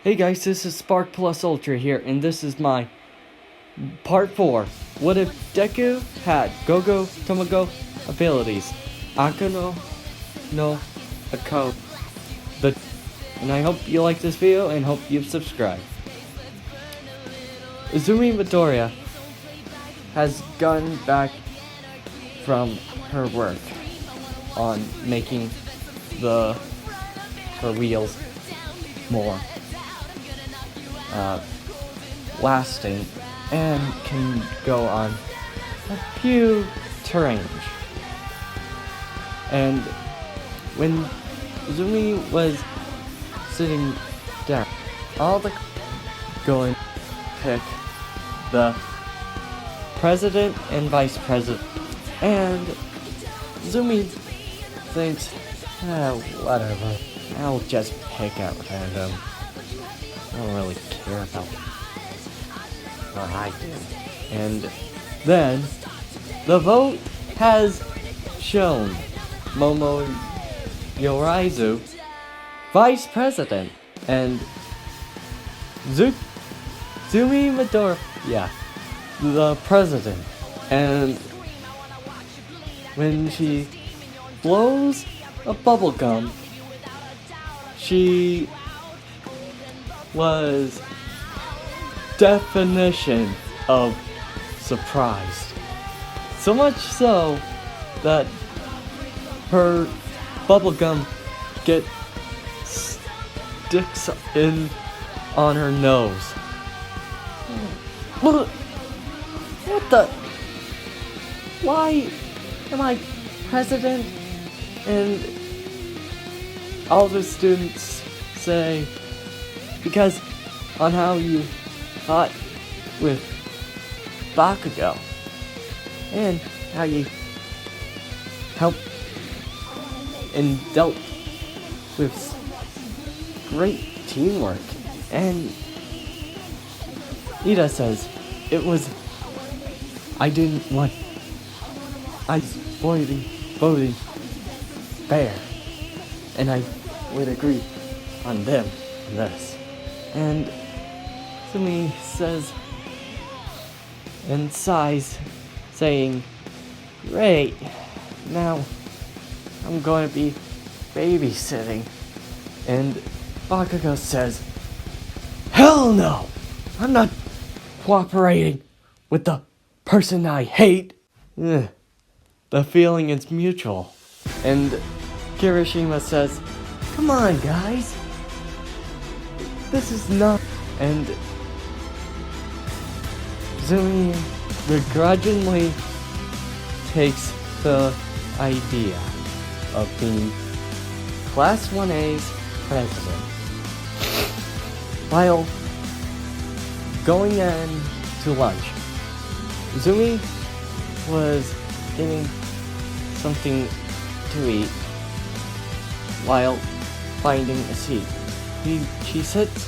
Hey guys, this is Spark Plus Ultra here, and this is my part 4. What if Deku had Gogo Tomago abilities? Akano no Ako. And I hope you like this video and hope you subscribe. Izumi Midoriya has gone back from her work on making her wheels more lasting and can go on a few terrains. And when Zumi was sitting down, all the going to pick the president and vice president, and Zumi thinks, whatever, I'll just pick at random. I don't really care about what I do. And then the vote has shown Momo Yoraizu vice president and Zumi Midoriya the president. And when she blows a bubble gum, she was definition of surprised. So much so that her bubblegum sticks in on her nose. What the? Why am I president? And all the students say, because on how you fought with Bakugo and how you helped and dealt with great teamwork. And Ida says it was, I was voting fair, and I would agree on them on this. And Sumi says and sighs, saying, great, now I'm going to be babysitting. And Bakugo says, hell no, I'm not cooperating with the person I hate. The feeling is mutual. And Kirishima says, come on guys, this is not. And Zumi begrudgingly takes the idea of being Class 1A's president while going in to lunch. Zumi was getting something to eat while finding a seat. She sits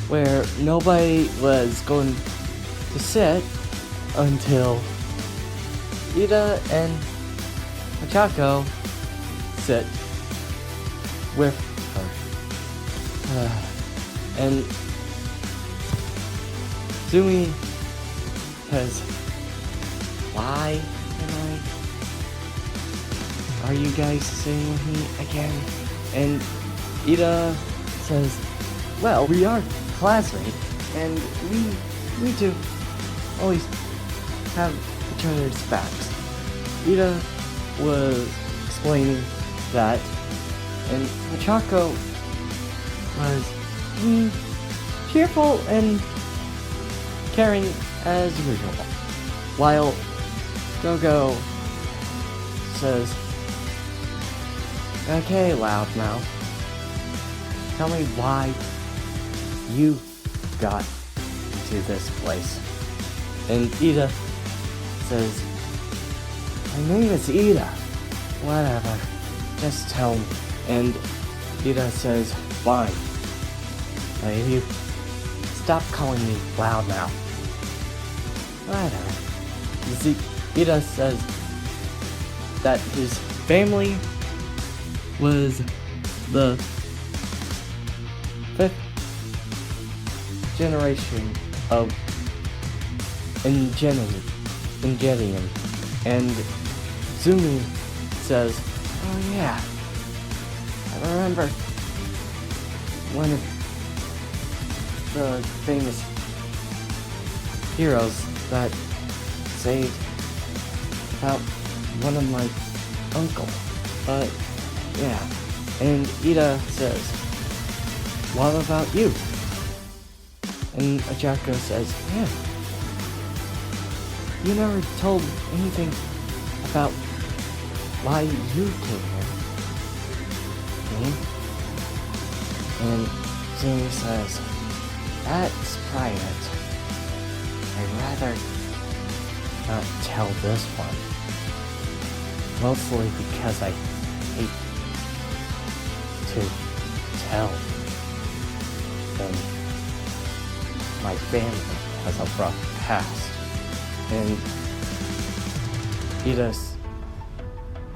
where nobody was going to sit until Ida and Machako sit with her. And Zumi says, why are you guys sitting with me again? And Ida says, well, we are classmates, and we do always have each other's backs. Ida was explaining that, and Machako was cheerful and caring as usual, while Gogo says, okay, loudmouth, tell me why you got to this place. And Ida says, my name is Ida. Whatever, just tell me. And Ida says, fine. If you stop calling me loudmouth. Whatever. Ida says that his family was the 5th generation of Ingenium. And Zumi says, oh yeah, I remember one of the famous heroes that saved about one of my uncle. But yeah, and Ida says, what about you? And Ajako says, yeah, you never told anything about why you came here. And Zumi says, that's private. I'd rather not tell this one. Mostly because I hate to tell them my family has a rough past. And Ida's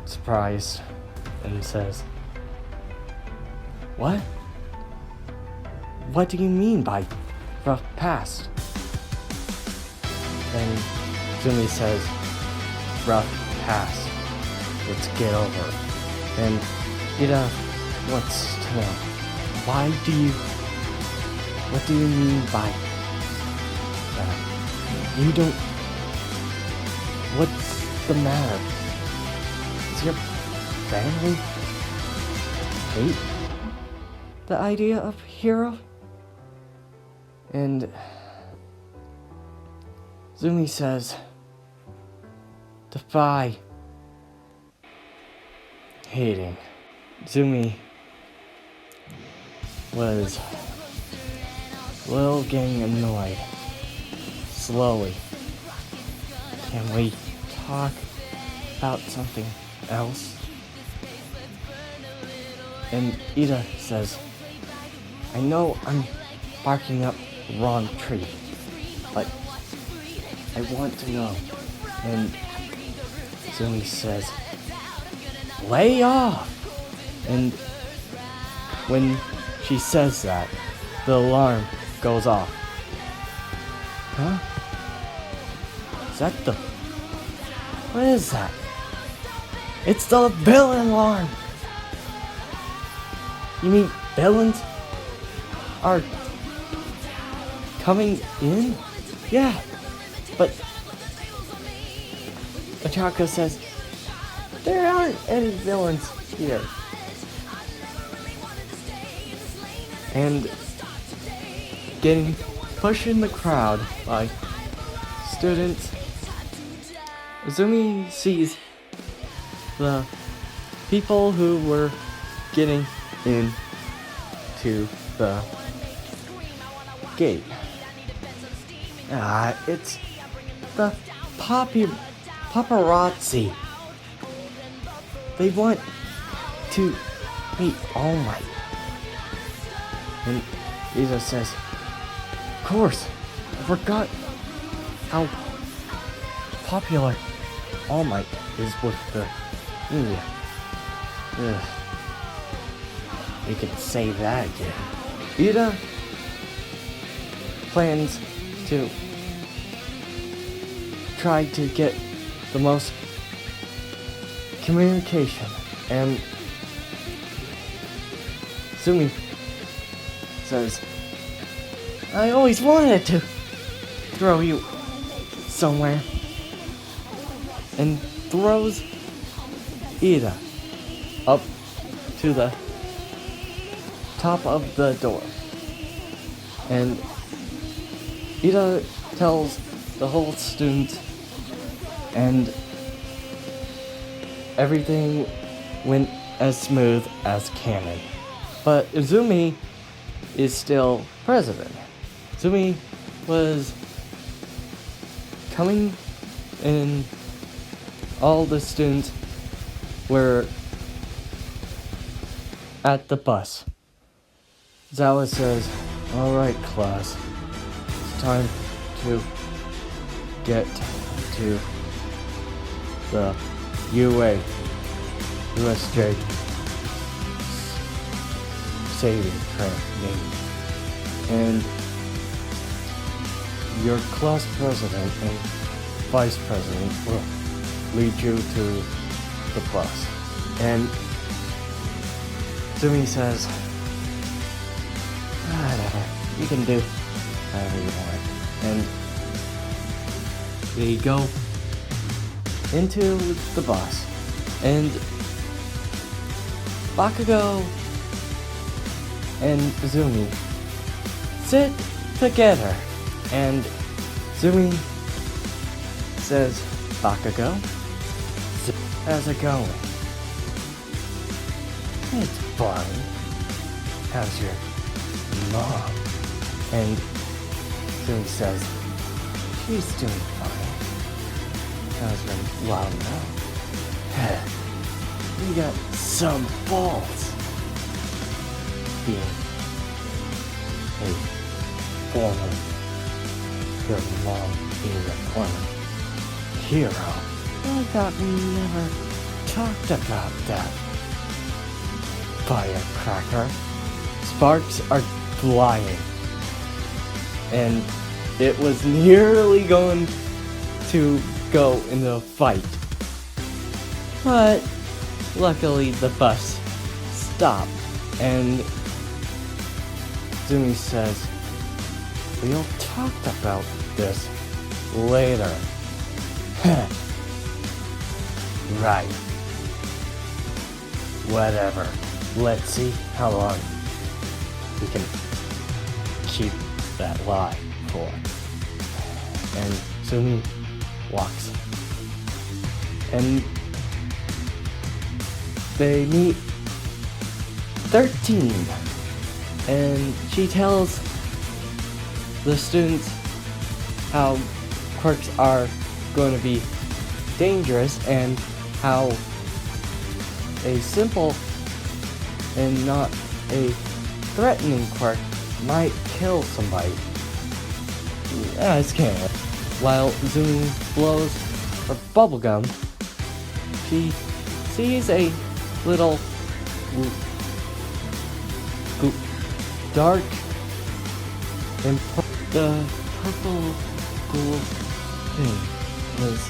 surprised and says, what? What do you mean by rough past? And Zumi says, rough past. Let's get over it. And Ida wants to know, what do you mean by that? You don't, what's the matter? Does your family hate the idea of hero? And Zumi says, defy hating. Zumi was a little getting annoyed. Slowly. Can we talk about something else? And Ida says, I know I'm barking up the wrong tree, but I want to know. And Zumi says, lay off! And when she says that, the alarm goes off. Huh? Is that the... What is that? It's the villain alarm! You mean villains are coming in? Yeah, but Ochako says there aren't any villains here. And getting pushed in the crowd by students, Azumi sees the people who were getting into the gate. It's the paparazzi. They want to meet All Might. And Isa says, of course, I forgot how popular All Might is with the media. Ugh. We could say that again. Ida plans to try to get the most communication, and Zumi says, I always wanted to throw you somewhere, and throws Ida up to the top of the door. And Ida tells the whole student, and everything went as smooth as canon. But Izumi is still president. Izumi was coming in, all the students were at the bus. Zawa says, alright class, it's time to get to the USJ saving training. And your class president and vice president will lead you to the bus. And Sumi says, whatever, you can do whatever you want. And they go into the bus, and Bakugo and Zumi sit together, and Zumi says, Bakugo, how's it going? It's fine. How's your mom? And Zumi says, she's doing fine. How's your mom? You got some balls. Being a former your mom being a former hero. I thought we never talked about that. Firecracker. Sparks are flying. And it was nearly going to go in a fight. But luckily the bus stopped, and Zumi says, we'll talk about this later. Right. Whatever. Let's see how long we can keep that lie for. And Zumi walks. And they meet 13, and she tells the students how quirks are going to be dangerous and how a simple and not a threatening quirk might kill somebody. Yeah, it's scary. While Zumi blows her bubblegum, she sees a little dark and the purple gold thing was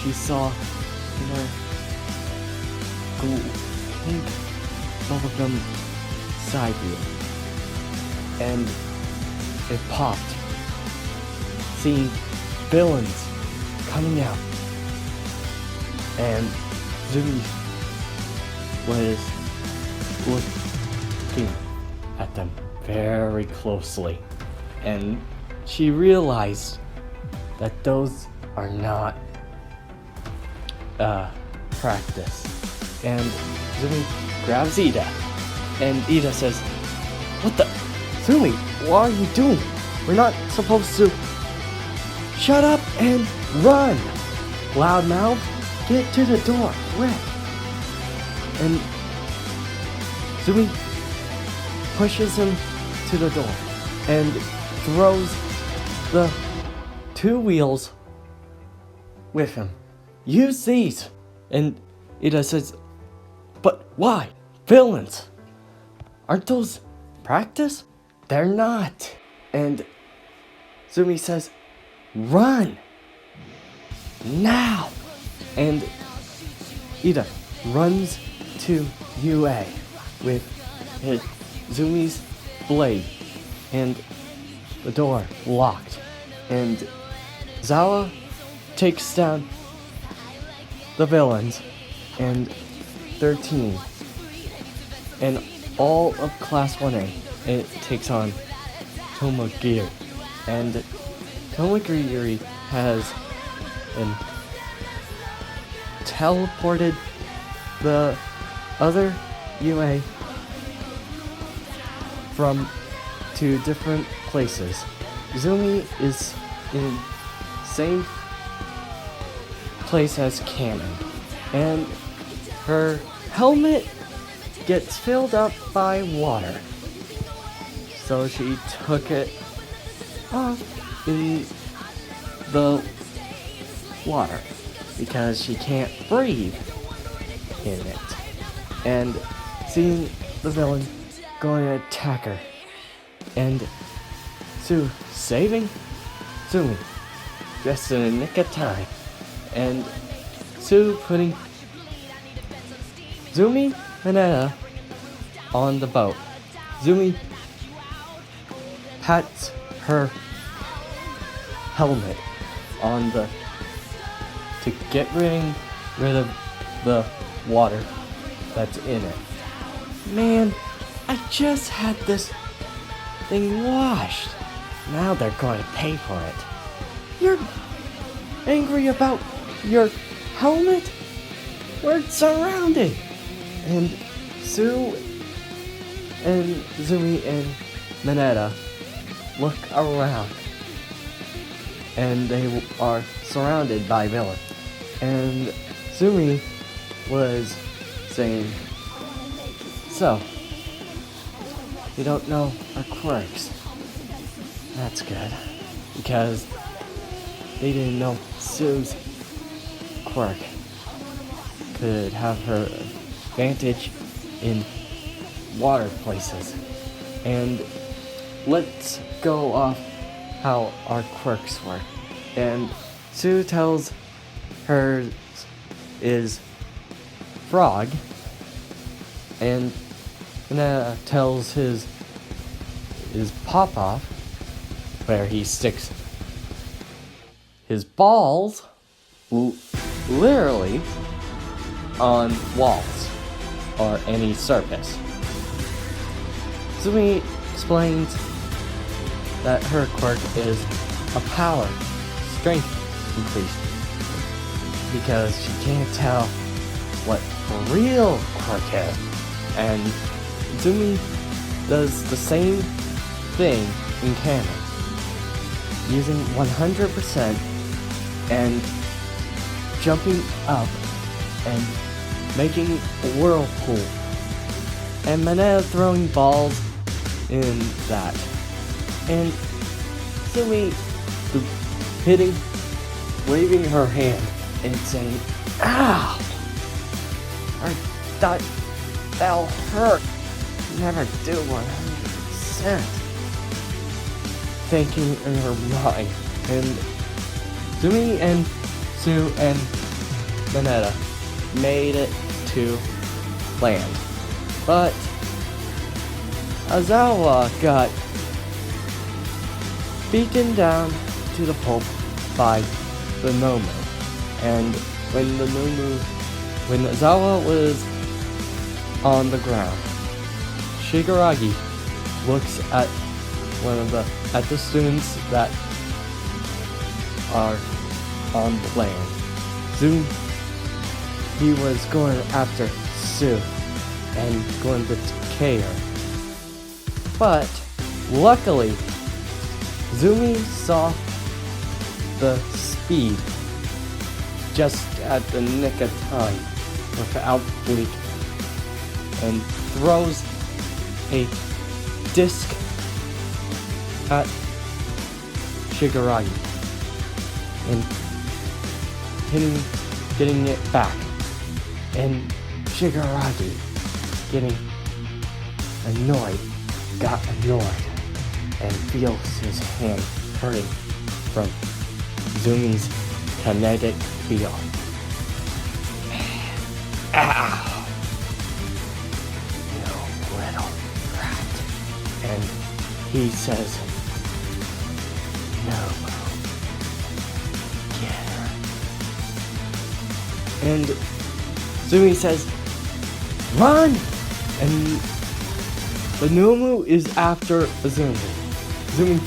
she saw in her pink bubblegum side view, and it popped, seeing villains coming out, and Zumi was looking at them very closely, and she realized that those are not practice. And Zumi grabs Ida, and Ida says, what the? Zumi, what are you doing? We're not supposed to. Shut up and run! Loudmouth, get to the door, quick! And Zumi pushes him to the door and throws the 2 wheels with him. Use these! And Ida says, but why? Villains! Aren't those practice? They're not. And Zumi says, run! Now! And Ida runs to UA with his Zumi's blade, and the door locked, and Zawa takes down the villains and 13, and all of Class 1A. It takes on Tomagiri, and Tomagiri has been teleported the other UA to different places. Zumi is in same place as Cannon, and her helmet gets filled up by water. So she took it off in the water because she can't breathe in it. And seeing the villain going to attack her, and Sue saving Zumi, just in the nick of time. And Sue putting Zumi Mineta on the boat. Zumi pats her helmet on to get rid of the water that's in it. Man, I just had this thing washed. Now they're going to pay for it. You're angry about your helmet? We're surrounded. And Sue and Zumi and Mineta look around, and they are surrounded by villains. And Zumi was saying, "So, you don't know our quirks. That's good, because they didn't know Sue's quirk could have her advantage in water places. And let's go off how our quirks work." And Sue tells hers is frog, and Nana tells his is pop off, where he sticks his balls literally on walls or any surface. Zumi explains that her quirk is a power strength increase, because she can't tell what the real quirk is. And Zumi does the same thing in canon, using 100% and jumping up and making a whirlpool, and Manea throwing balls in that, and Zumi waving her hand and saying, "Ow! I thought that'll hurt." Never do 100%. Thinking in her mind. And Zumi and Sue and Mineta made it to land. But Azawa got beaten down to the pulp by the Nomu. And when Azawa was on the ground, Shigaragi looks at the students that are on the land. He was going after Sue and going to decay her. But luckily, Zumi saw the speed just at the nick of time without blinking, and throws a disc at Shigaragi and getting it back, and Shigaragi got annoyed and feels his hand hurting from Zumi's kinetic field. Ow! You little brat. And he says, "No, get her." And Zumi says, "Run!" And the Nomu is after Zumi. Zumi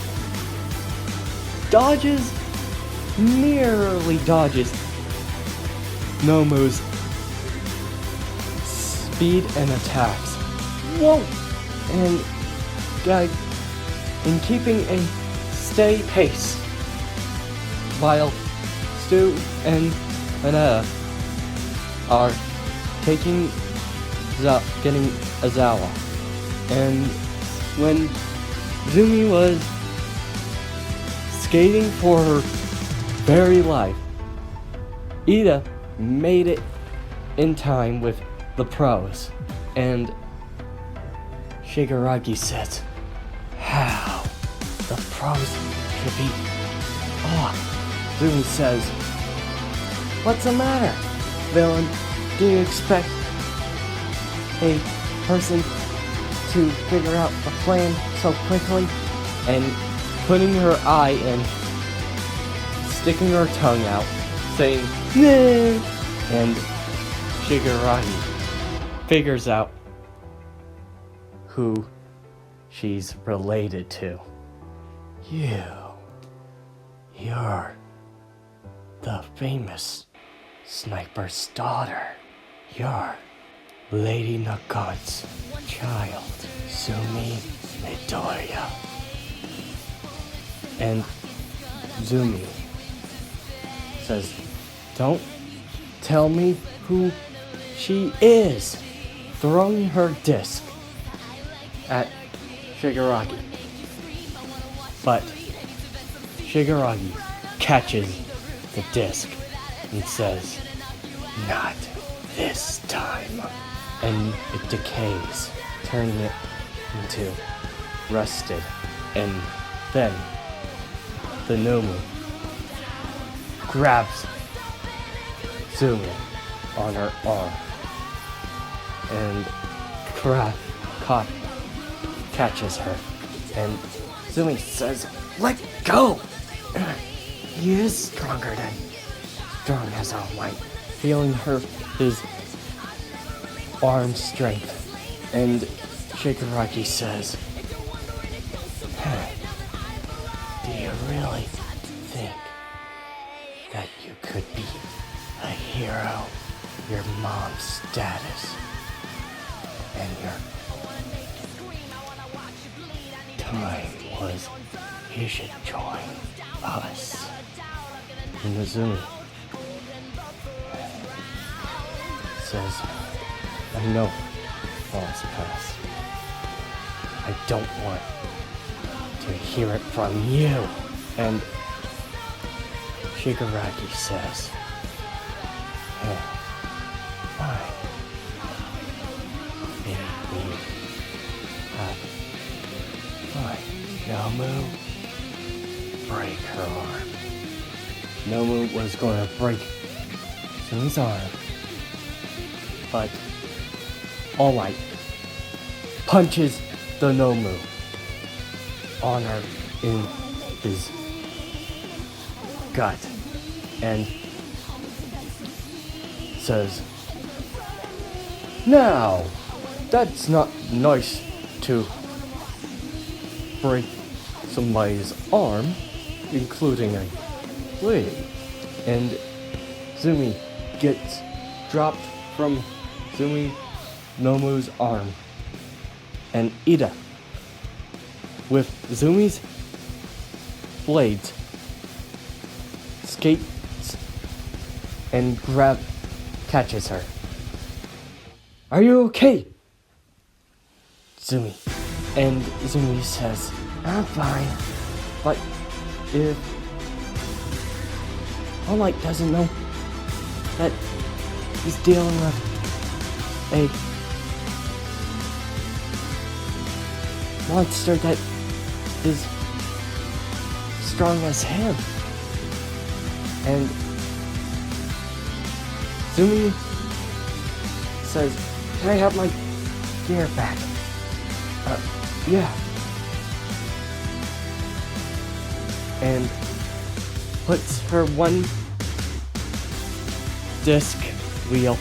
merely dodges Nomu's speed and attacks. Whoa! And in keeping a steady pace, while Stu and Mineta are getting Azawa. And when Zumi was skating for her very life, Ida made it in time with the pros, and Shigaragi says, "How? The pros should be Zumi says, "What's the matter, villain? Do you expect a person to figure out a plan so quickly?" And putting her eye in, sticking her tongue out, saying, "No!" And Shigaraki figures out who she's related to. You're the famous sniper's daughter. You're Lady Nagant's child, Zumi Midoriya. And Zumi says, "Don't tell me who she is," throwing her disc at Shigaraki. But Shigaraki catches the disc and says, "Not this time." And it decays, turning it into rusted. And then the Nomu grabs Zumi on her arm and catches her. And Zumi says, "Let go!" He is strong as All Might, feeling his arm strength. And Shigaraki says, "Do you really think that you could be a hero? Your mom's status and your time was you should join us." And Mizumi says, "I know all is past. I don't want to hear it from you." And Shigaraki says, "Fine. Maybe we have fine. Nomu, break her arm." Nomu was going to break Zumi's arm, but All Might punches the Nomu on her in his gut and says, "Now, that's not nice to break somebody's arm, including a leg." And Zumi gets dropped from Nomu's arm, and Ida, with Zumi's blades, skates and catches her. "Are you okay, Zumi?" And Zumi says, "I'm fine, but if All Might doesn't know that he's dealing with a monster that is strong as him." And Zumi says, "Can I have my gear back?" Yeah. And puts her one disc wheel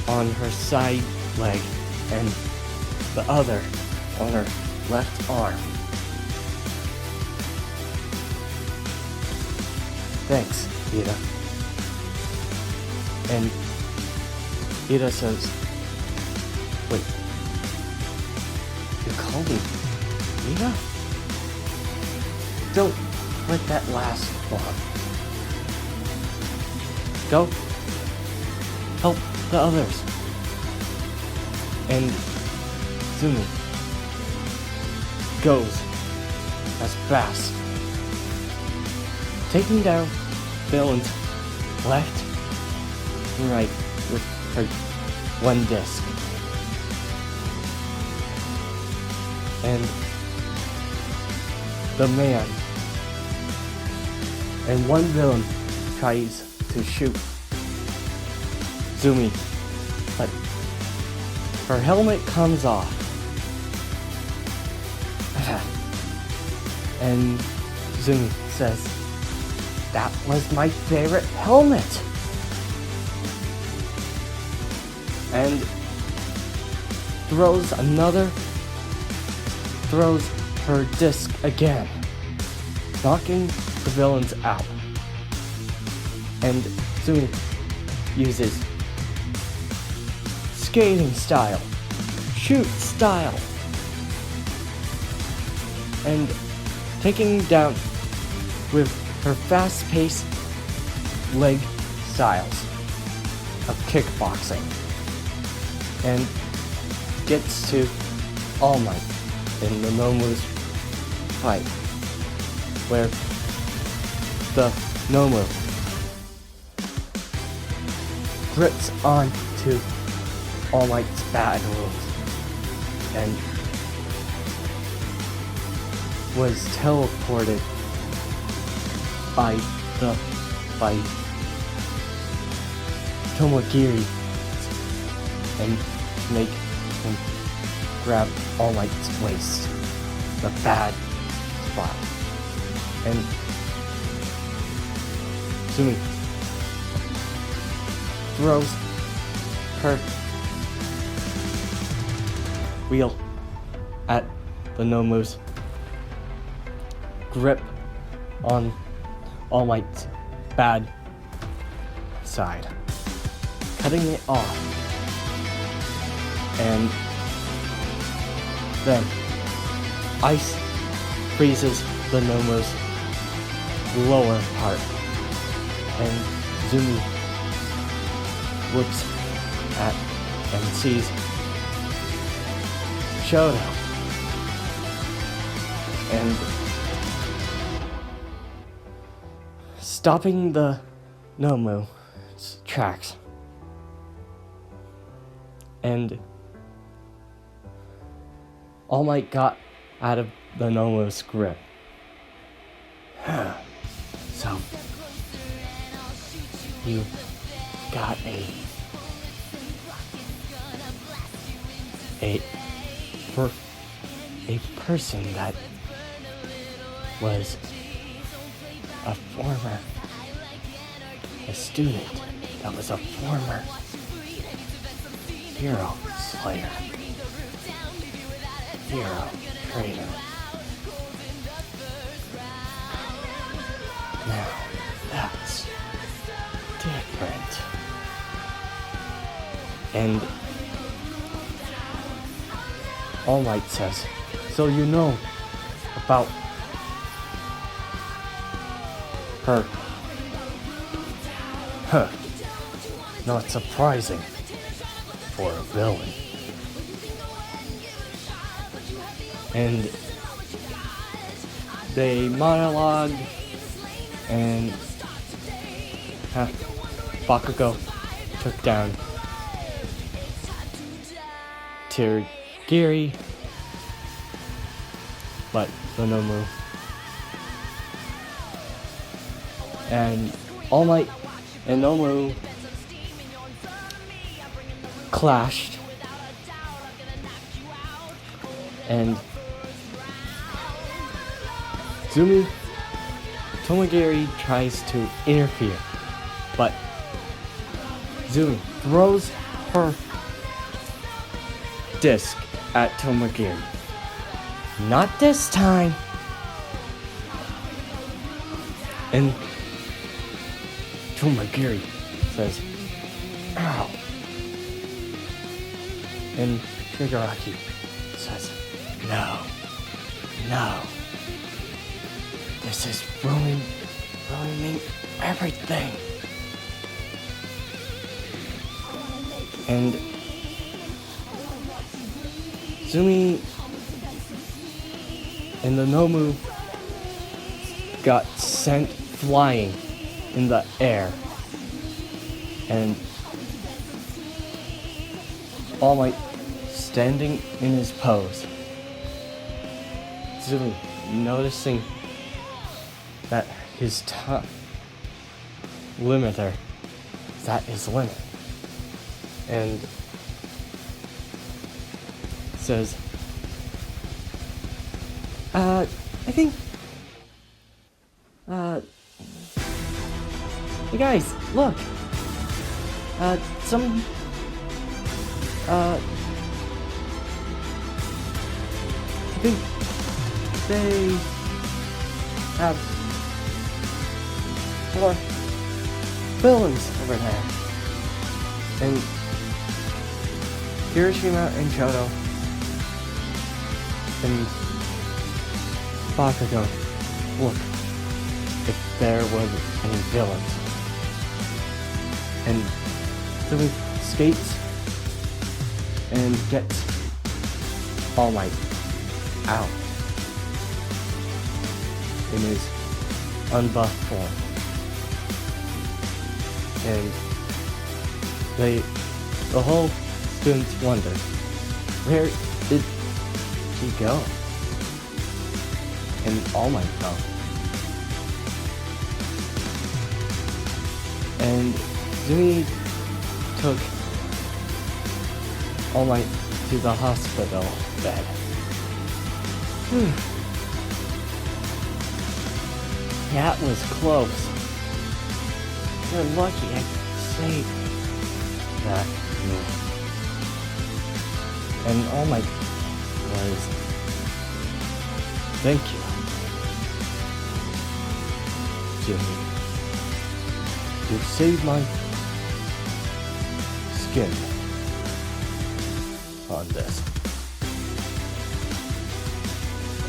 on her side leg and the other on her left arm. "Thanks, Ida." And Ida says, "Wait, you call me Ida? Don't let that last long. Go help the others." And Zumi goes as fast, taking down villains left and right with her one disc. And the man and one villain tries to shoot Zumi, but her helmet comes off. And Zumi says, "That was my favorite helmet." And throws her disc again, knocking the villains out. And Zumi uses skating style, shoot style, and taking down with her fast-paced leg styles of kickboxing, and gets to All Might in the Nomu's fight, where the Nomu grips on to All Might's bad rules and was teleported by Tomagiri and make him grab All Might's waist, the bad spot. And Zumi throws her wheel at the Nomu's grip on All Might's bad side, cutting it off. And then ice freezes the Nomu's lower part, and Zumi looks at and sees Shoto, and stopping the Nomu's tracks. And All Might got out of the Nomu's grip. So, you got a person that was a student that was a former hero slayer, hero trainer. Now, that's different. And All Might says, "So you know about her?" Huh. Not surprising for a villain. And they monologue, and Bakugo took down Giri, but the Nomu and All Might and Nomu clashed, and Tomagiri tries to interfere, but Zumi throws her disc at Tomagiri. Not this time. And Tomagiri says, "Ow." And Shigaraki says, No. This is ruining everything. And Zumi and the Nomu got sent flying in the air, and All Might standing in his pose. Zumi noticing that his limiter. That is limit. And says, I think, hey guys, look, some, I think they have more villains over there. And Hiroshima and Choto and Bakugo, look, if there was any villains. And so he skates and gets All Might out in his unbuffed form. And the whole students wonder, where did he go? And All Might go. And Zumi took All Might to the hospital bed. That was close. You're lucky I saved that move. And All Might was, thank you, Jimmy. You saved my skin on this.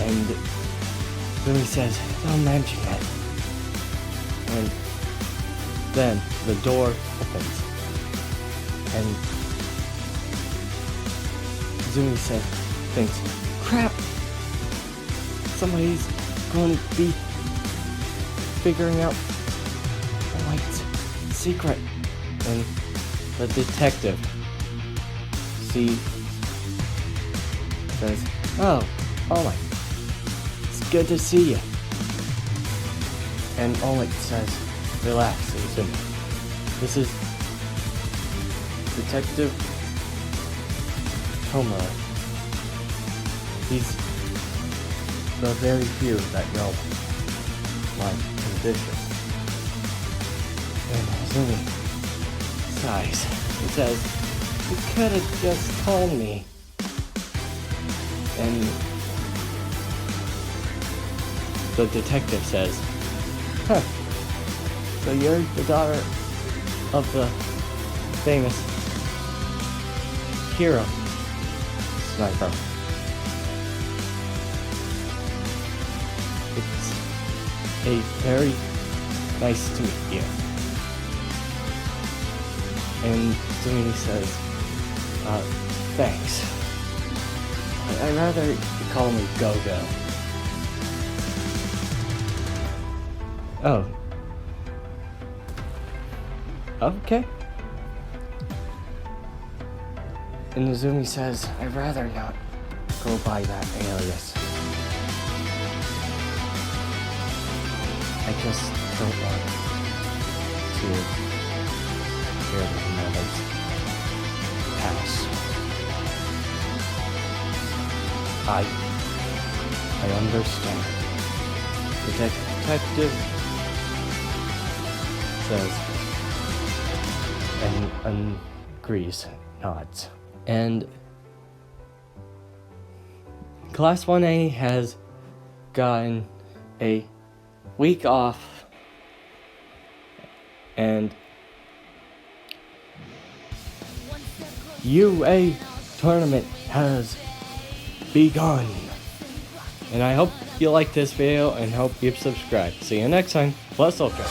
And Jimmy says, don't mention it. And then the door opens. And Zumi thinks, crap! Somebody's going to be figuring out All Might's secret. And the detective says, oh, All Might, it's good to see you. And All Might says, relax, Zumi. This is Detective Tomago. He's the very few that know my condition. And Zumi sighs and says, you could have just told me. And the detective says, huh, so you're the daughter of the famous hero sniper. It's a very nice to meet you. And Zumi says, thanks. I'd rather you call me Gogo. Oh. Okay. And Izumi says, I'd rather not go by that alias. I just don't want to hear the moments pass. I understand. The detective says, and agrees, nods. And Class 1A has gotten a week off, and UA tournament has begun. And I hope you like this video and hope you subscribe. See you next time. Plus Ultra.